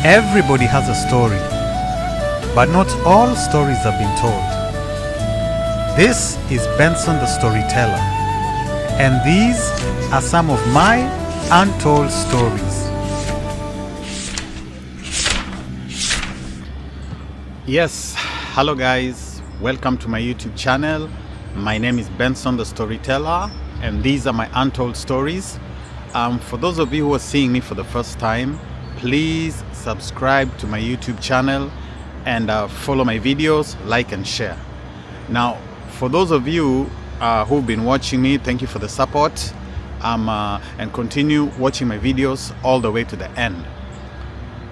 Everybody has a story, but not all stories have been told. This is Benson the Storyteller, and these are some of my untold stories. Yes, hello guys, welcome to my YouTube channel. My name is Benson the Storyteller, and these are my untold stories. For those of you who are seeing me for the first time, please subscribe to my YouTube channel and follow my videos, like and share. Now, for those of you who've been watching me, thank you for the support, and continue watching my videos all the way to the end.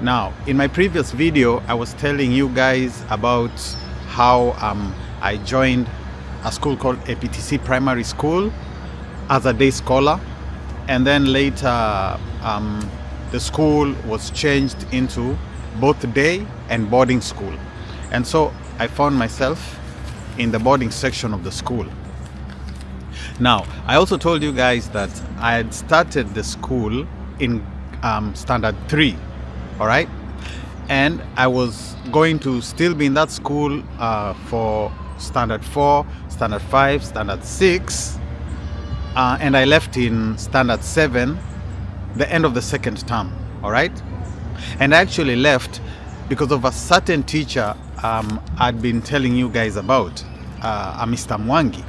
Now, in my previous video, I was telling you guys about how I joined a school called A.P.T.C primary school as a day scholar, and then later the school was changed into both day and boarding school, and so I found myself in the boarding section of the school. Now, I also told you guys that I had started the school in standard 3, all right, and I was going to still be in that school for standard 4, standard 5, standard 6, and I left in standard 7 the end of the second term, all right? And I actually left because of a certain teacher I'd been telling you guys about, a Mr. Mwangi.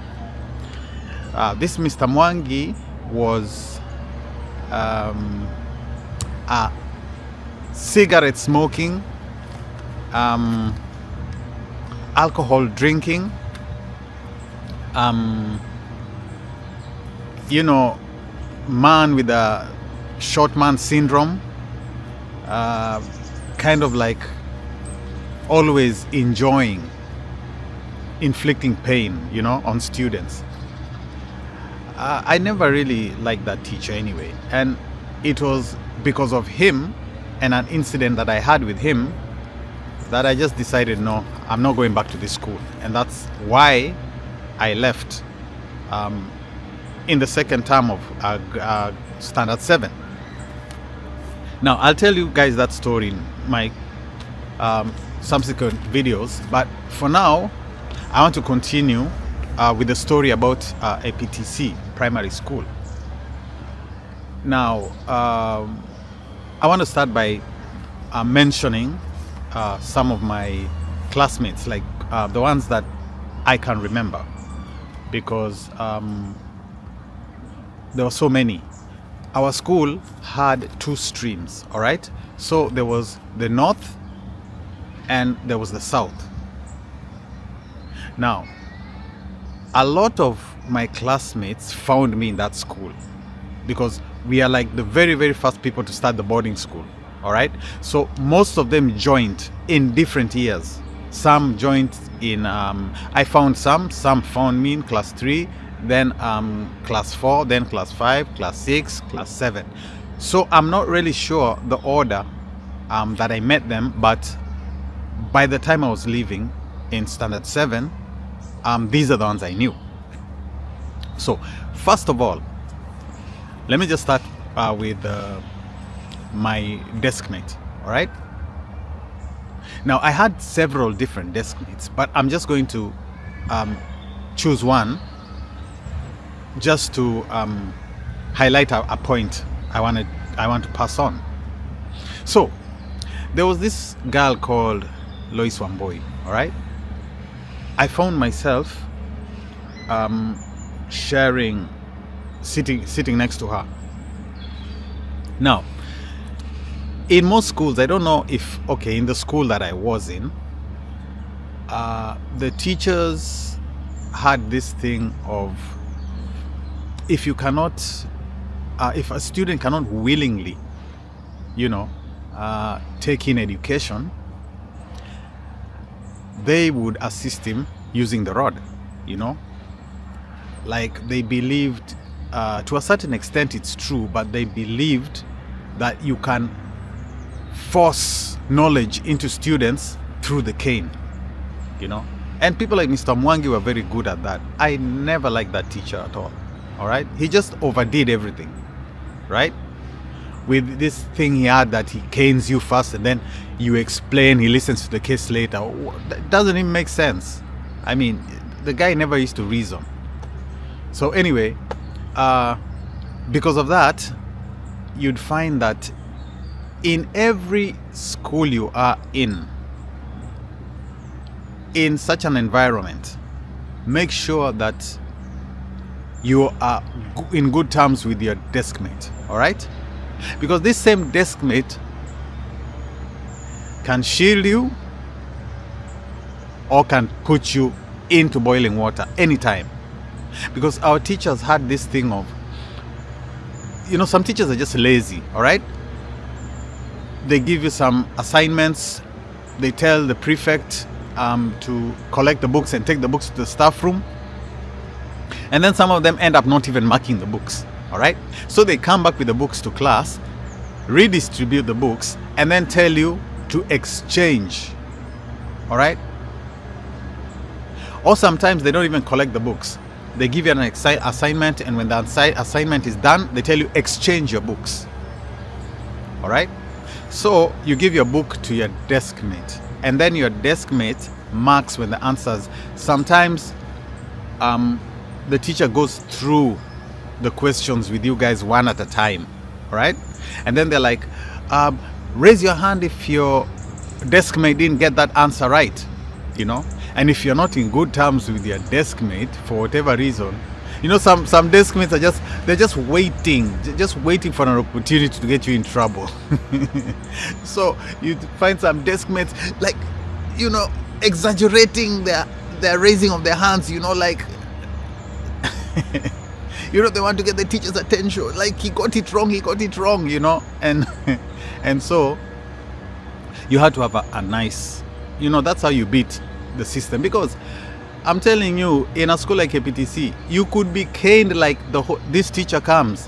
This Mr. Mwangi was a cigarette smoking, alcohol drinking, man with a short man syndrome, kind of like always enjoying inflicting pain, on students. I never really liked that teacher anyway, and it was because of him and an incident that I had with him that I just decided, no, I'm not going back to this school, and that's why I left in the second term of standard 7. Now, I'll tell you guys that story in my subsequent videos, but for now, I want to continue with the story about A.P.T.C primary school. Now, I want to start by mentioning some of my classmates, like the ones that I can remember, because there were so many. Our school had 2 streams, all right? So there was the north and there was the south. Now, a lot of my classmates found me in that school because we are like the very, very first people to start the boarding school, all right? So most of them joined in different years. Some joined in, I found some found me in class 3, then class 4, then class 5, class 6, class 7. So I'm not really sure the order that I met them, but by the time I was leaving in standard 7, these are the ones I knew. So first of all, let me just start with my deskmate, all right? Now, I had several different deskmates, but I'm just going to choose one just to highlight a point I want to pass on. So there was this girl called Lois Wamboi, all right? I found myself sitting next to her. Now, in most schools, I don't know if, in the school that I was in, the teachers had this thing of, if a student cannot willingly, take in education, they would assist him using the rod, like they believed, to a certain extent it's true, but they believed that you can force knowledge into students through the cane, and people like Mr. Mwangi were very good at that. I never liked that teacher at all right? He just overdid everything, right? with this thing he had that he canes you first and then you explain, he listens to the case later. That doesn't even make sense. I mean, the guy never used to reason. So anyway, because of that, you'd find that in every school you are in such an environment, make sure that you are in good terms with your desk mate, all right? Because this same desk mate can shield you or can put you into boiling water anytime. Because our teachers had this thing of, some teachers are just lazy, all right? They give you some assignments. They tell the prefect to collect the books and take the books to the staff room. And then some of them end up not even marking the books, all right? So they come back with the books to class, redistribute the books, and then tell you to exchange, all right? Or sometimes they don't even collect the books. They give you an assignment, and when the assignment is done, they tell you exchange your books, all right? So you give your book to your desk mate, and then your desk mate marks when the answers. Sometimes the teacher goes through the questions with you guys one at a time, all right? And then they're like, raise your hand if your desk mate didn't get that answer right, And if you're not in good terms with your desk mate for whatever reason, some desk mates are just waiting for an opportunity to get you in trouble. So you find some desk mates like, exaggerating their raising of their hands, like they want to get the teacher's attention, like he got it wrong, and so you had to have a nice, that's how you beat the system. Because I'm telling you, in a school like A.P.T.C, you could be caned like this teacher comes,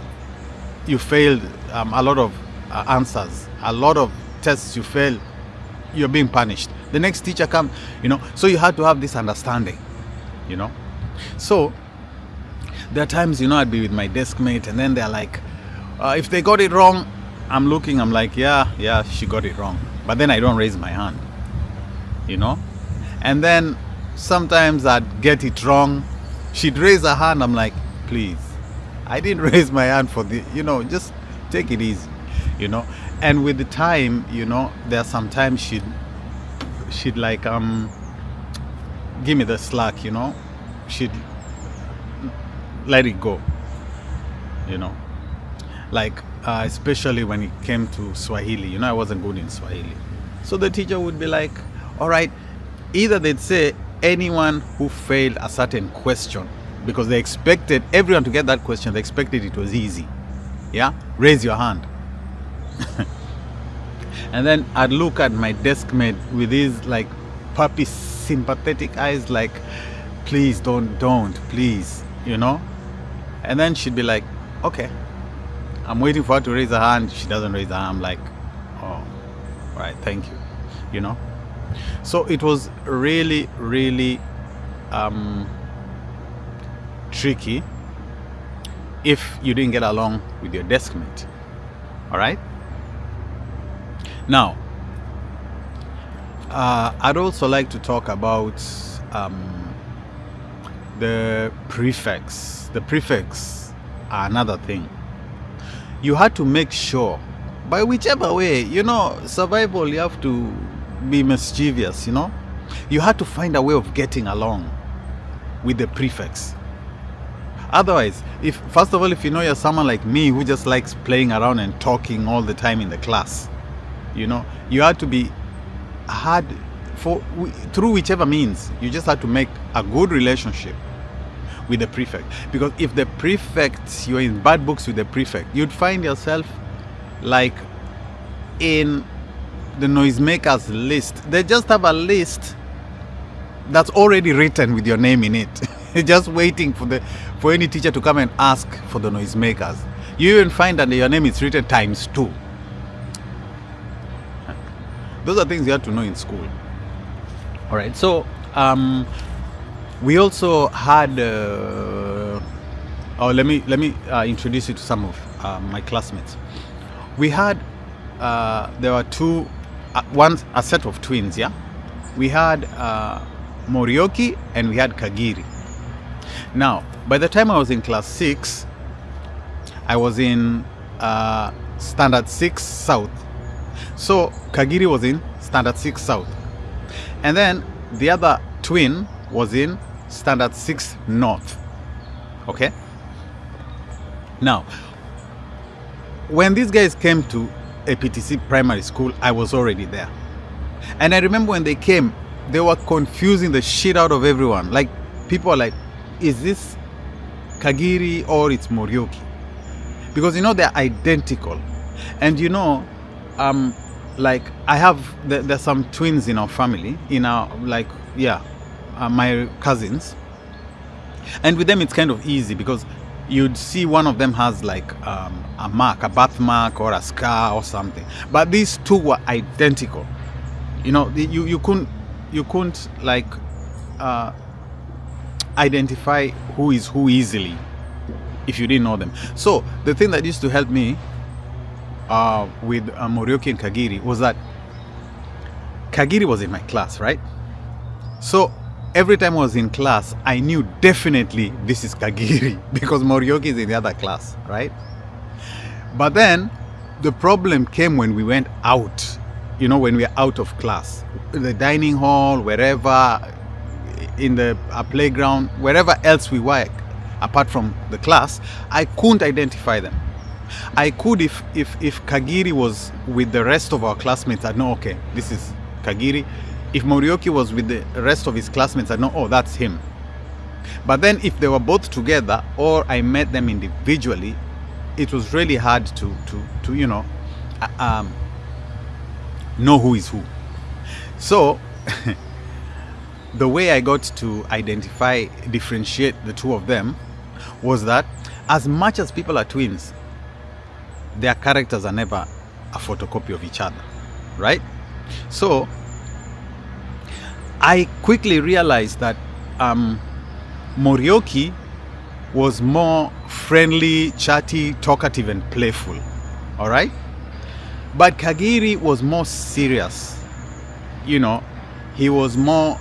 you failed a lot of answers, a lot of tests you failed, you're being punished. The next teacher comes, so you had to have this understanding, So there are times, I'd be with my desk mate, and then they're like, if they got it wrong, I'm like, yeah, she got it wrong. But then I don't raise my hand, And then sometimes I'd get it wrong. She'd raise her hand. I'm like, please, I didn't raise my hand for the, just take it easy, And with the time, there are sometimes she'd like, give me the slack, She'd let it go, like especially when it came to Swahili. I wasn't good in Swahili, so the teacher would be like, all right, either they'd say anyone who failed a certain question, because they expected everyone to get that question, they expected it was easy, raise your hand. And then I'd look at my desk mate with these like puppy sympathetic eyes, like, please don't, please, And then she'd be like, okay, I'm waiting for her to raise her hand. She doesn't raise her hand. I'm like, oh, all right, thank you, So it was really, really tricky if you didn't get along with your desk mate, all right? Now, I'd also like to talk about the prefects. The prefects are another thing. You had to make sure, by whichever way, survival, you have to be mischievous, You had to find a way of getting along with the prefects. Otherwise, first of all, if you're someone like me who just likes playing around and talking all the time in the class, you had to be hard through whichever means. You just had to make a good relationship with the prefect. Because if the prefect, you're in bad books with the prefect, you'd find yourself like in the noisemakers list. They just have a list that's already written with your name in it. Just waiting for any teacher to come and ask for the noisemakers. You even find that your name is written ×2. Those are things you have to know in school. All right. So we also had. Let me introduce you to some of my classmates. We had there were two, a set of twins. Yeah, we had Morioki and we had Kagiri. Now, by the time I was in class 6, I was in standard 6 South. So Kagiri was in standard 6 South. And then the other twin was in standard 6 North. Okay? Now, when these guys came to A.P.T.C primary school, I was already there. And I remember when they came, they were confusing the shit out of everyone. Like, people are like, is this Kagiri or it's Morioki? Because, you know, they're identical. And, you know, like, I have, there's some twins in our family, in our, like, yeah, my cousins. And with them, it's kind of easy because you'd see one of them has like a mark, a birthmark or a scar or something. But these two were identical. You know, you couldn't like identify who is who easily if you didn't know them. So the thing that used to help me with Morioki and Kagiri was that Kagiri was in my class, right? So every time I was in class, I knew definitely this is Kagiri because Morioki is in the other class, right? But then the problem came when we went out, you know, when we were out of class, the dining hall, wherever, in the playground, wherever else we were, apart from the class, I couldn't identify them. I could if Kagiri was with the rest of our classmates, I'd know, okay, this is Kagiri. If Morioki was with the rest of his classmates, I'd know, oh, that's him. But then if they were both together or I met them individually, it was really hard to you know who is who. So the way I got to identify, differentiate the two of them was that as much as people are twins, their characters are never a photocopy of each other, right? So I quickly realized that Morioki was more friendly, chatty, talkative, and playful. All right? But Kagiri was more serious. You know, he was more,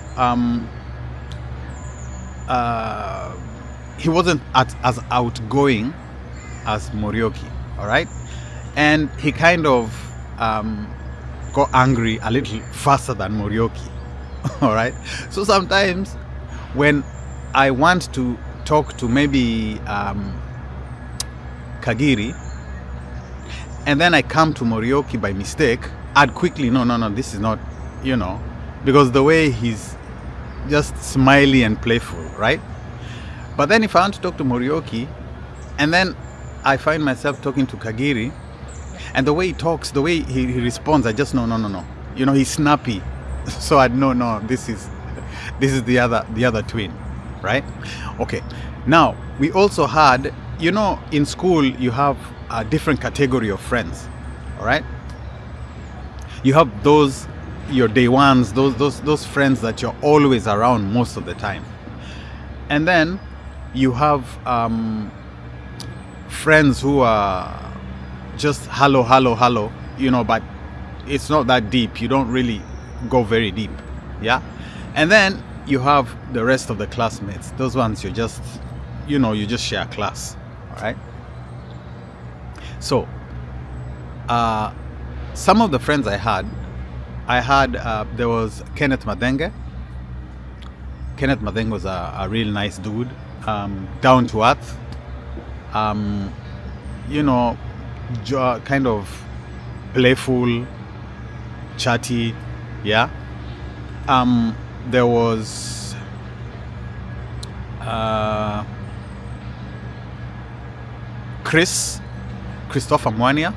he wasn't as outgoing as Morioki. All right? And he kind of got angry a little faster than Morioki. All right. So sometimes when I want to talk to maybe Kagiri and then I come to Morioki by mistake, I'd quickly, no, this is not, you know, because the way he's just smiley and playful, right? But then if I want to talk to Morioki and then I find myself talking to Kagiri and the way he talks, the way he responds, I just no. You know, he's snappy. So I'd know, no, this is the other twin, right? Okay. Now we also had, you know, in school you have a different category of friends, all right? You have those, your day ones, those friends that you're always around most of the time, and then you have friends who are just hello, you know, but it's not that deep. You don't really go very deep, yeah? And then you have the rest of the classmates. Those ones you just, you know, you just share class, all right? So some of the friends I had, there was Kenneth Madenge. Kenneth Madenge was a real nice dude, down to earth, you know, kind of playful, chatty, yeah. There was Christopher Mwania.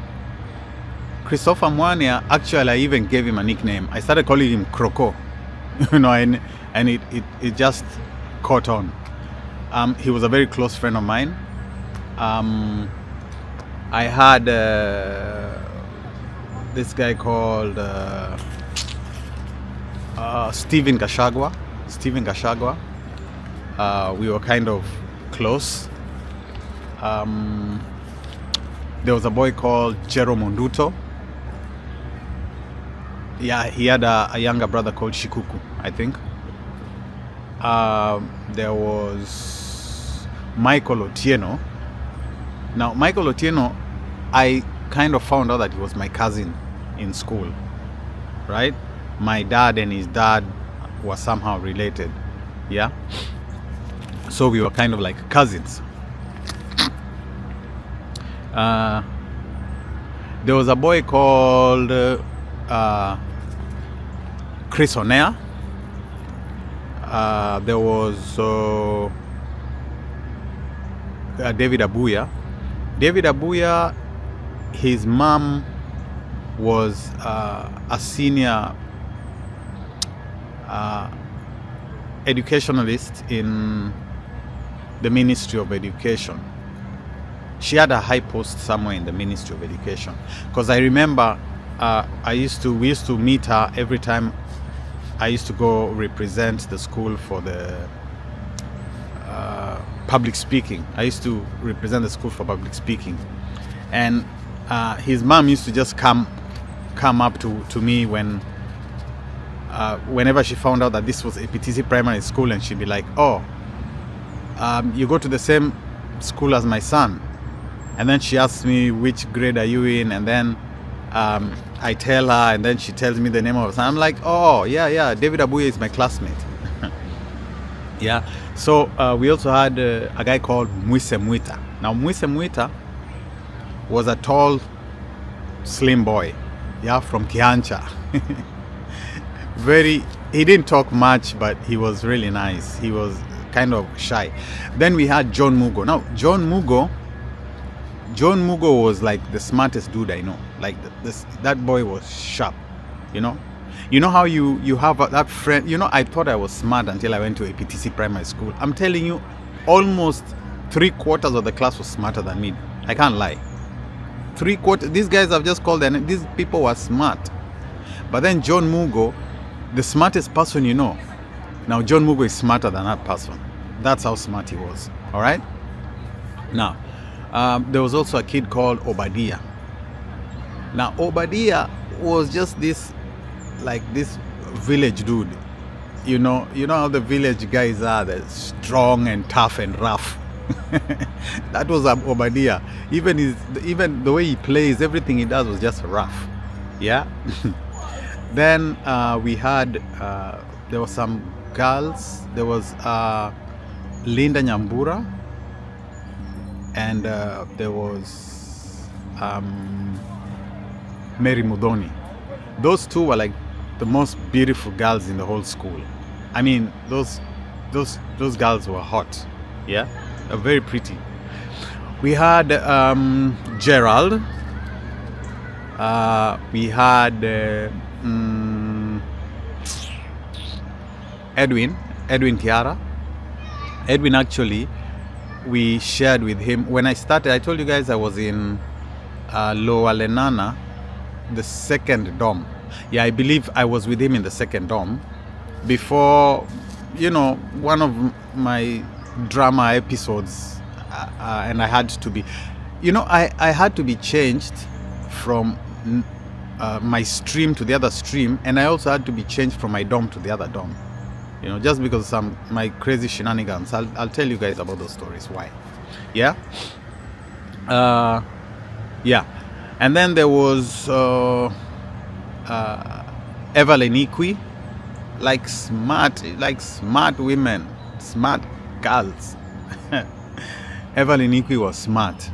Christopher Mwania, actually I even gave him a nickname. I started calling him Croco, you know, and it just caught on. He was a very close friend of mine. I had this guy called Steven Gashagwa. We were kind of close. There was a boy called Jero Monduto. Yeah, he had a younger brother called Shikuku, I think. There was Michael Otieno. Now, Michael Otieno, I kind of found out that he was my cousin in school, right? My dad and his dad were somehow related, yeah? So we were kind of like cousins. There was a boy called Chris Onea. There was David Abuya. David Abuya, his mom was a senior educationalist in the Ministry of Education. She had a high post somewhere in the Ministry of Education. Because I remember we used to meet her every time I used to go represent the school for the public speaking. I used to represent the school for public speaking. And his mom used to just come up to me whenever she found out that this was A.P.T.C primary school, and she'd be like, oh, you go to the same school as my son. And then she asks me, which grade are you in? And then I tell her, and then she tells me the name of her son. I'm like, oh, yeah, David Abuya is my classmate. Yeah. So we also had a guy called Mwise Mwita. Now, Mwise Mwita was a tall, slim boy, yeah, from Kiancha. He didn't talk much, but he was really nice. He was kind of shy. Then we had John Mugo. Now, John Mugo was like the smartest dude I know. Like that boy was sharp, you know. You know how you have that friend. You know, I thought I was smart until I went to A.P.T.C primary school. I'm telling you, almost 3/4 of the class was smarter than me. I can't lie. 3/4. These guys have just called them. These people were smart. But then John Mugo, the smartest person you know. Now John Mugo is smarter than that person. That's how smart he was. All right. Now, there was also a kid called Obadiah. Now Obadiah was just this village dude. You know how the village guys are, they're strong and tough and rough. That was Obadiah. Even the way he plays, everything he does was just rough. Yeah. Then we had there were some girls. There was Linda Nyambura, and there was Mary Mudoni. Those two were like the most beautiful girls in the whole school. I mean, those girls were hot. Yeah, very pretty. We had Gerald. We had Edwin Tiara. Edwin, actually, we shared with him when I started. I told you guys I was in Lower Lenana, the second dorm. Yeah, I believe I was with him in the second dorm before, one of my drama episodes, and I had to be, I had to be changed from my stream to the other stream, and I also had to be changed from my dorm to the other dorm. Just because of my crazy shenanigans. I'll tell you guys about those stories. Why? Yeah. Yeah. And then there was Evelyn Ikwi, like smart women, smart girls. Evelyn Ikwi was smart.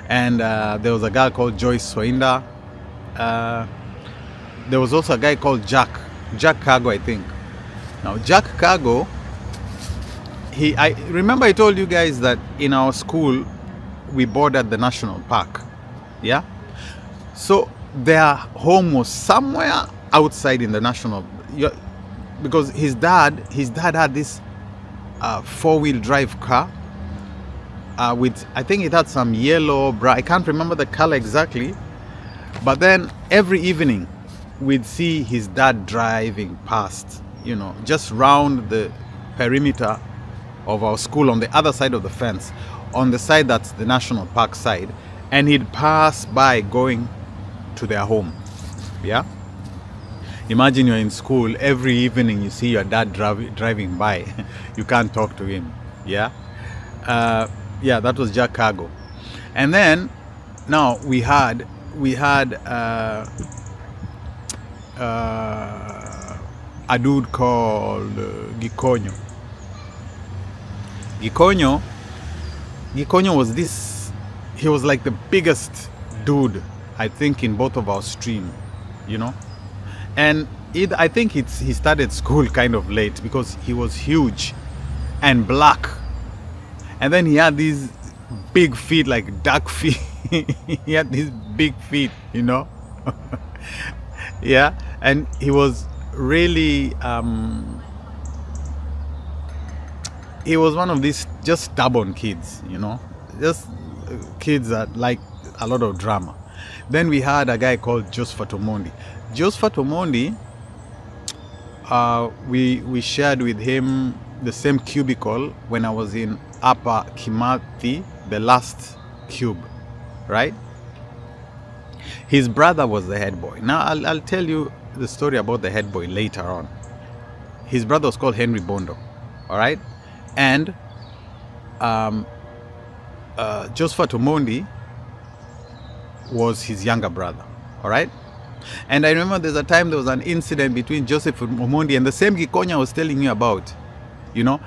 And there was a girl called Joyce Soinda. There was also a guy called Jack Cargo, I think. Now, Jack Cargo, I remember I told you guys that in our school, we bordered the national park. Yeah? So their home was somewhere outside in the national, because his dad had this 4-wheel drive car with, I think it had some yellow, I can't remember the color exactly. But then every evening we'd see his dad driving past, just round the perimeter of our school on the other side of the fence, on the side that's the national park side. and he'd pass by going to their home. Yeah. Imagine you're in school, every evening you see your dad driving by. You can't talk to him. Yeah. Yeah, that was Jack Cargo. And then now we had a dude called Gikonyo. Gikonyo was this, he was like the biggest dude, I think, in both of our stream, you know. And I think he started school kind of late because he was huge and black. And then he had these big feet, like duck feet. He had these big feet, you know. Yeah. And he was really, he was one of these just stubborn kids, you know. Just kids that like a lot of drama. Then we had a guy called Josephat Omondi. Josephat Omondi, we shared with him the same cubicle when I was in Upper Kimathi, the last cube, right? His brother was the head boy. Now I'll tell you the story about the head boy later on. His brother was called Henry Bondo, all right? And Josephat Omondi was his younger brother, all right? And I remember there's a time there was an incident between Joseph Omondi and the same Gikonyo I was telling you about, you know.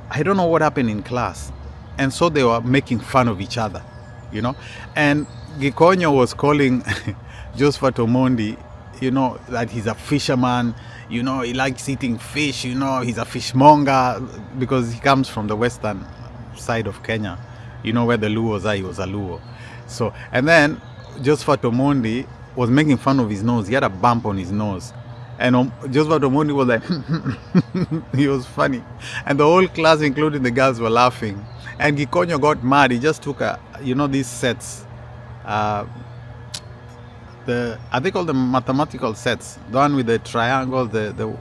I don't know what happened in class, and so they were making fun of each other, you know. And Gikonyo was calling Josephat Omondi, you know, that he's a fisherman, you know, he likes eating fish, you know, he's a fishmonger, because he comes from the western side of Kenya, you know, where the Luos are. He was a Luo. So, and then Josephat Omondi was making fun of his nose. He had a bump on his nose, and Josephat Omondi was like, he was funny, and the whole class, including the girls, were laughing. And Gikonyo got mad. He just took these sets, I think all the mathematical sets, the one with the triangle, the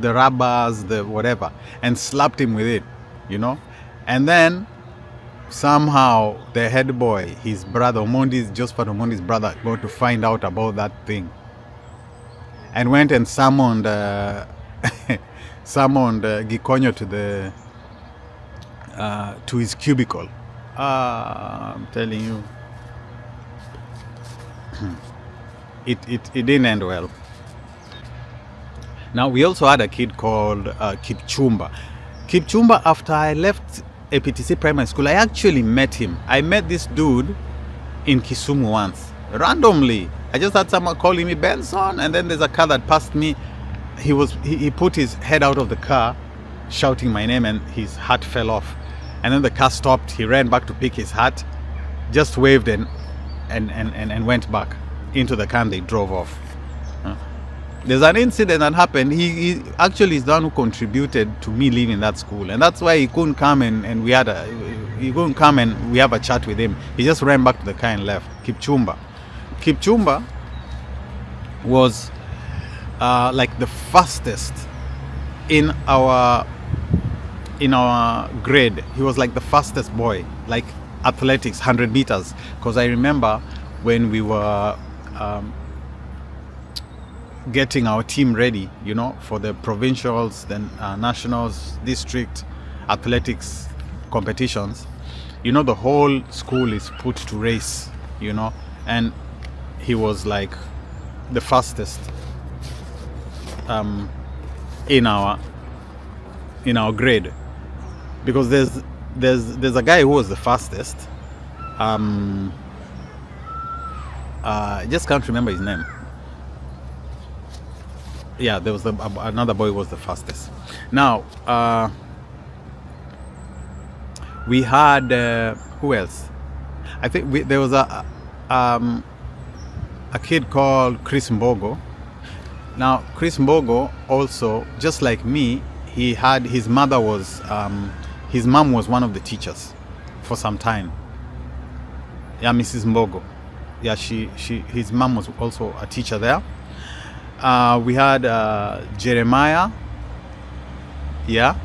rubbers, the whatever, and slapped him with it, you know. And then somehow the head boy, his brother, Josephat Omondi's brother, got to find out about that thing, and went and summoned Gikonyo to his cubicle. I'm telling you, it didn't end well. Now we also had a kid called Kipchumba. Kipchumba, after I left A.P.T.C primary school, I actually met him. I met this dude in Kisumu once, randomly. I just had someone calling me Benson, and then there's a car that passed me. He put his head out of the car, shouting my name, and his hat fell off. And then the car stopped. He ran back to pick his hat, just waved and went back into the car, and they drove off. There's an incident that happened. He actually is the one who contributed to me leaving that school, and that's why he couldn't come and we have a chat with him. He just ran back to the car and left. Kipchumba was like the fastest in our grade. He was like the fastest boy, like athletics, 100 meters. Because I remember when we were getting our team ready, you know, for the provincials, then nationals, district athletics competitions, you know, the whole school is put to race, you know, and he was like the fastest in our grade, because there's a guy who was the fastest. I just can't remember his name. Yeah, there was another boy who was the fastest. Now we had who else? I think there was a kid called Chris Mbogo. Now Chris Mbogo also, just like me, his mom was one of the teachers for some time. Yeah, Mrs. Mbogo. Yeah, his mom was also a teacher there. We had Jeremiah, yeah,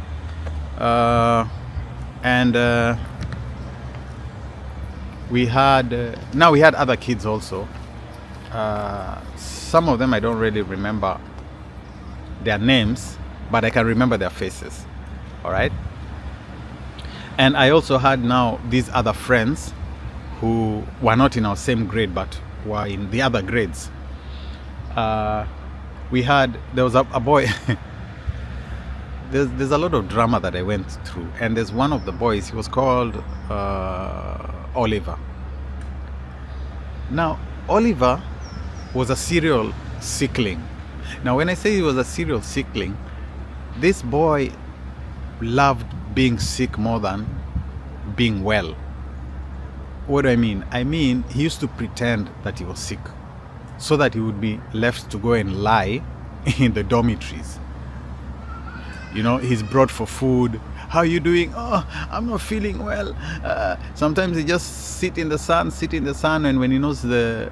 and We had now we had other kids also. Some of them I don't really remember their names, but I can remember their faces. All right. And I also had now these other friends who were not in our same grade but were in the other grades. There was a boy. There's a lot of drama that I went through, and there's one of the boys. He was called Oliver. Now, Oliver was a serial sickling. Now, when I say he was a serial sickling, this boy loved being sick more than being well. What do I mean? I mean, he used to pretend that he was sick so that he would be left to go and lie in the dormitories. You know, he's brought for food. How are you doing? Oh, I'm not feeling well. Sometimes he just sit in the sun, and when he knows the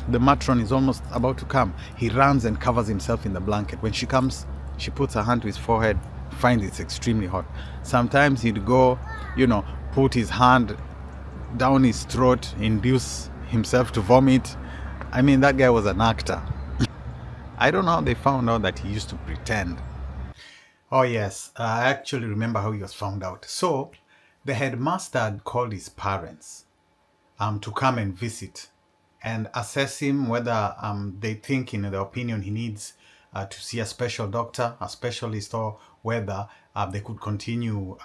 matron is almost about to come, he runs and covers himself in the blanket. When she comes, she puts her hand to his forehead, finds it's extremely hot. Sometimes he'd go, put his hand down his throat, induce himself to vomit. I mean, that guy was an actor. I don't know how they found out that he used to pretend. Oh yes, I actually remember how he was found out. So, the headmaster had called his parents to come and visit and assess him whether they think, in their opinion, he needs to see a special doctor, a specialist, or whether they could continue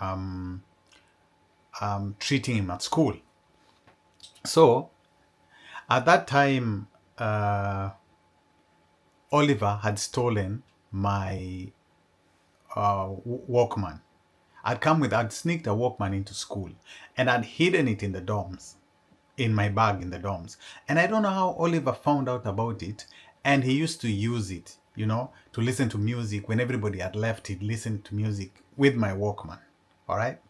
treating him at school. So, at that time, Oliver had stolen my Walkman. I'd sneaked a Walkman into school and I'd hidden it in the dorms, in my bag in the dorms. And I don't know how Oliver found out about it, and he used to use it, to listen to music. When everybody had left, he'd listen to music with my Walkman. All right.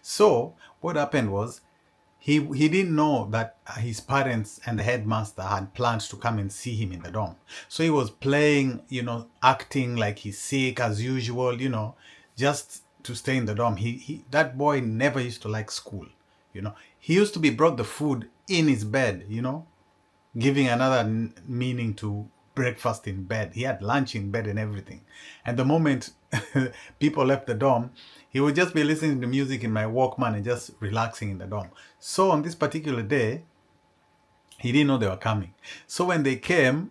So what happened was, he didn't know that his parents and the headmaster had planned to come and see him in the dorm. So he was playing, acting like he's sick as usual, just to stay in the dorm. That boy never used to like school, He used to be brought the food in his bed, giving another meaning to breakfast in bed. He had lunch in bed and everything. And the moment people left the dorm, he would just be listening to music in my Walkman and just relaxing in the dorm. So on this particular day, he didn't know they were coming. So when they came,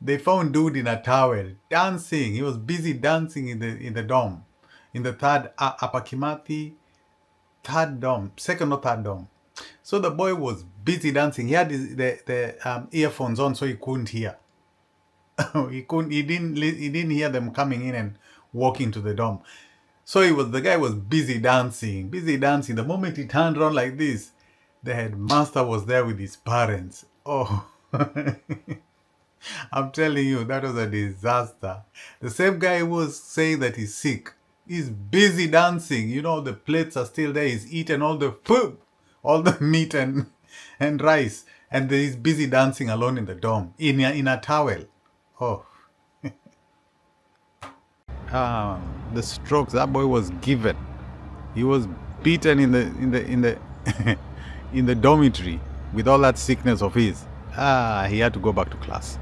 they found dude in a towel dancing. He was busy dancing in the dorm, in the third A.P.T.C, third dorm, second or third dorm. So the boy was busy dancing. He had the earphones on, so he couldn't hear. He didn't hear them coming in and walking to the dorm. So the guy was busy dancing. The moment he turned around like this, the headmaster was there with his parents. Oh, I'm telling you, that was a disaster. The same guy who was saying that he's sick, he's busy dancing. The plates are still there. He's eaten all the food, all the meat and rice, and he's busy dancing alone in the dorm in a towel. Oh. The strokes that boy was given. He was beaten in the in the dormitory with all that sickness of his. He had to go back to class.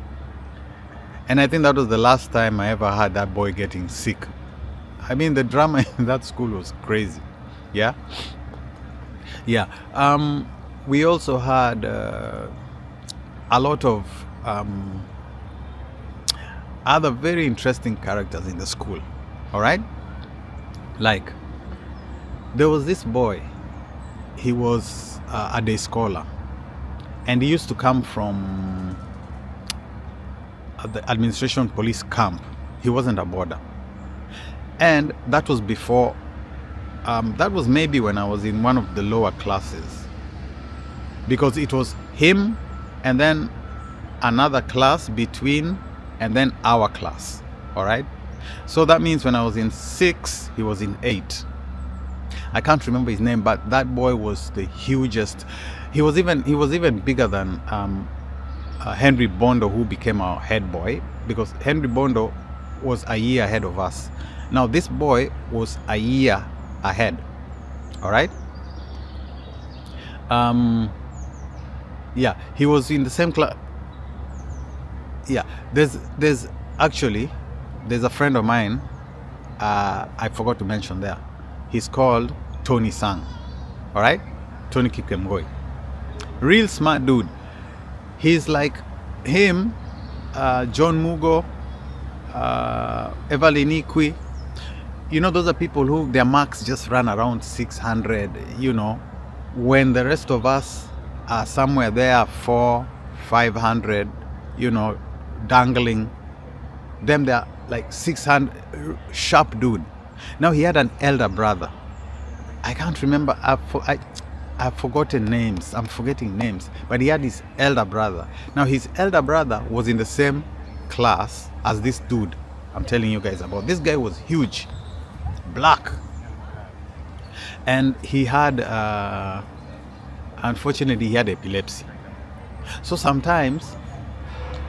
And I think that was the last time I ever had that boy getting sick. I mean, the drama in that school was crazy. Yeah. We also had a lot of other very interesting characters in the school. All right. Like, there was this boy. He was a day scholar, and he used to come from the administration police camp. He wasn't a boarder, and that was before. That was maybe when I was in one of the lower classes, because it was him and then another class between, and then our class. All right. So that means when I was in 6, he was in 8. I can't remember his name, but that boy was the hugest. He was even bigger than Henry Bondo, who became our head boy, because Henry Bondo was a year ahead of us. Now this boy was a year ahead. All right. Um, yeah, he was in the same class. Yeah, there's actually there's a friend of mine. I forgot to mention there. He's called Tony Sang. All right, Tony Kikemgoi. Real smart dude. He's like him, John Mugo, Evelyn Ikwi. You know, those are people who their marks just run around 600. You know, when the rest of us are somewhere there 500. You know, dangling. Them they're like 600. Sharp dude. Now he had an elder brother. I can't remember. I've forgotten names. I'm forgetting names. But he had his elder brother. Now his elder brother was in the same class as this dude I'm telling you guys about. This guy was huge, black, and he had, unfortunately, he had epilepsy. So sometimes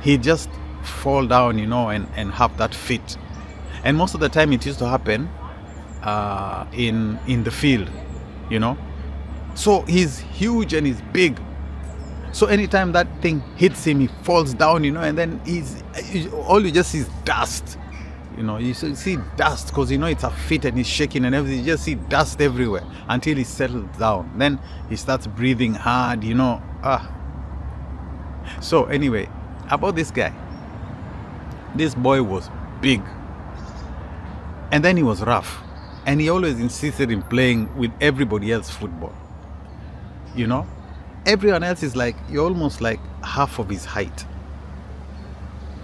he just fall down, you know, and have that fit. And most of the time it used to happen in the field, you know. So he's huge and he's big. So anytime that thing hits him, he falls down, you know, and then all you just see is dust. You know, you see dust because, you know, it's a fit and he's shaking and everything. You just see dust everywhere until he settles down. Then he starts breathing hard, you know. So anyway, about this guy. This boy was big. And then he was rough. And he always insisted in playing with everybody else football. You know? Everyone else is like, you're almost like half of his height.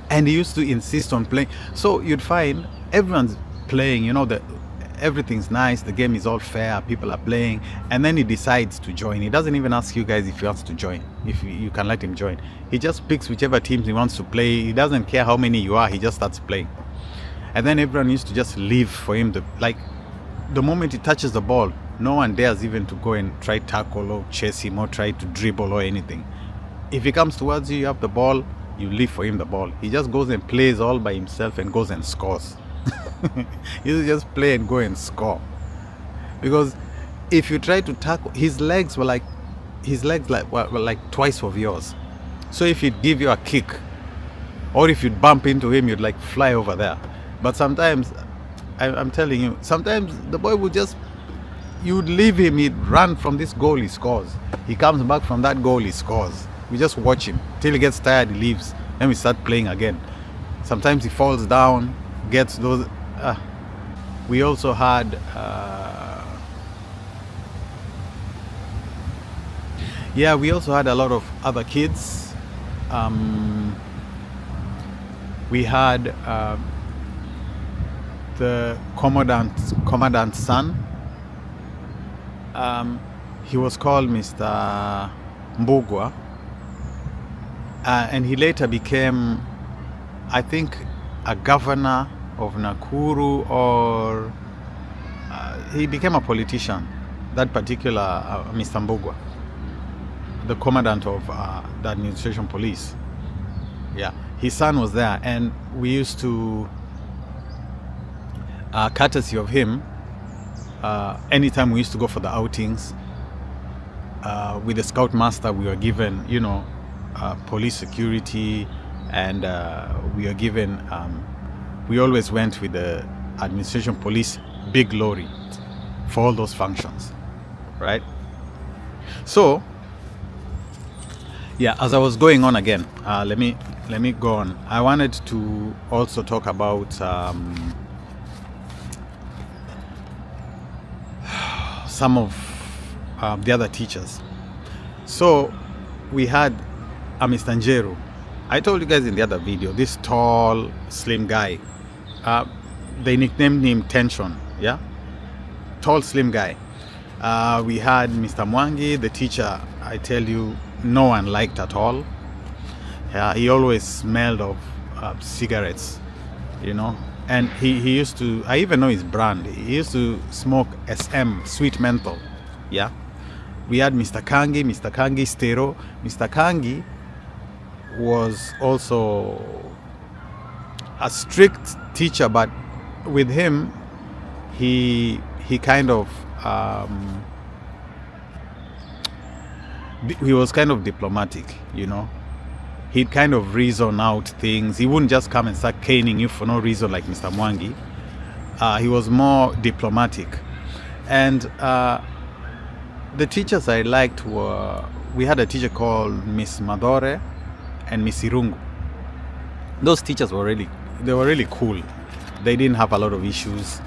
And he used to insist on playing. So you'd find everyone's playing, you know, everything's nice, the game is all fair, people are playing, and then he decides to join. He doesn't even ask you guys if he wants to join, if you can let him join. He just picks whichever teams he wants to play. He doesn't care how many you are, he just starts playing. And then everyone used to just leave for him to, like, the moment he touches the ball, no one dares even to go and try tackle or chase him or try to dribble or anything. If he comes towards you, you have the ball, you leave for him the ball. He just goes and plays all by himself and goes and scores. He used to just play and go and score. Because if you try to tackle, his legs were like twice of yours. So if he'd give you a kick, or if you'd bump into him, you'd like fly over there. But sometimes, I'm telling you, sometimes the boy would just, you'd leave him, he'd run from this goal, he scores. He comes back from that goal, he scores. We just watch him till he gets tired, he leaves. Then we start playing again. Sometimes he falls down, gets those. We also had we also had a lot of other kids. We had the commandant's son. He was called Mr. Mbugwa. And he later became, I think, a governor of Nakuru, or he became a politician, that particular Mr. Mbugwa, the commandant of the administration police. Yeah, his son was there, and we used to, courtesy of him, anytime we used to go for the outings, with the scoutmaster, we were given, you know, police security, and we are given, we always went with the administration police big lorry for all those functions, right? So yeah, as I was going on again, let me go on. I wanted to also talk about some of the other teachers. So we had Mr. Njeru. I told you guys in the other video, this tall, slim guy. They nicknamed him Tension, yeah? Tall, slim guy. We had Mr. Mwangi, the teacher, I tell you, no one liked at all. He always smelled of cigarettes, you know? And he used to, I even know his brand, he used to smoke SM, sweet menthol, yeah? We had Mr. Kangi Stero. Mr. Kangi was also a strict teacher, but with him, he kind of he was kind of diplomatic, you know. He'd kind of reason out things. He wouldn't just come and start caning you for no reason like Mr. Mwangi. He was more diplomatic. And the teachers I liked were, we had a teacher called Miss Madore and Miss Irungu. Those teachers were really cool. They didn't have a lot of issues.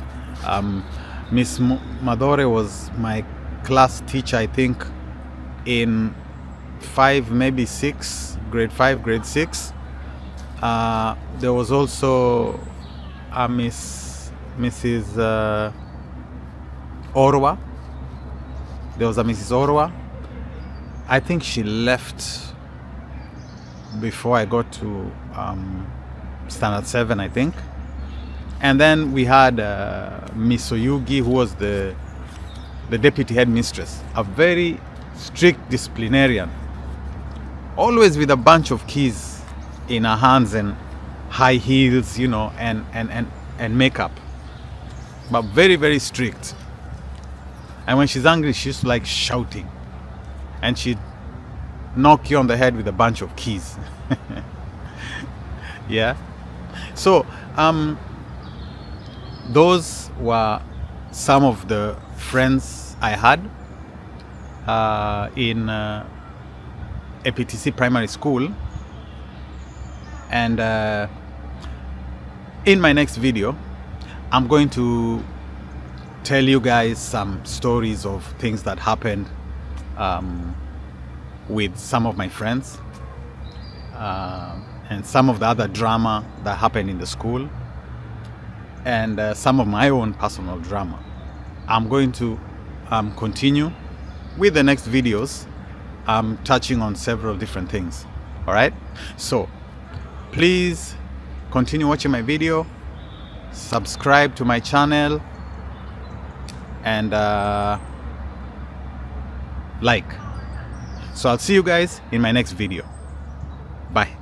Miss Madore was my class teacher, I think, in 5, maybe 6, grade 5, grade 6. There was also a Mrs. Orwa. There was a Mrs. Orwa. I think she left before I got to standard 7, I think. And then we had Miss Oyugi, who was the deputy headmistress, a very strict disciplinarian, always with a bunch of keys in her hands and high heels, you know, and makeup, but very, very strict. And when she's angry, she's like shouting, and she'd knock you on the head with a bunch of keys. Yeah. So those were some of the friends I had in A.P.T.C primary school. And in my next video, I'm going to tell you guys some stories of things that happened with some of my friends, and some of the other drama that happened in the school, and some of my own personal drama. I'm going to continue with the next videos, touching on several different things. All right, so please continue watching my video, subscribe to my channel, and like. So I'll see you guys in my next video. Bye.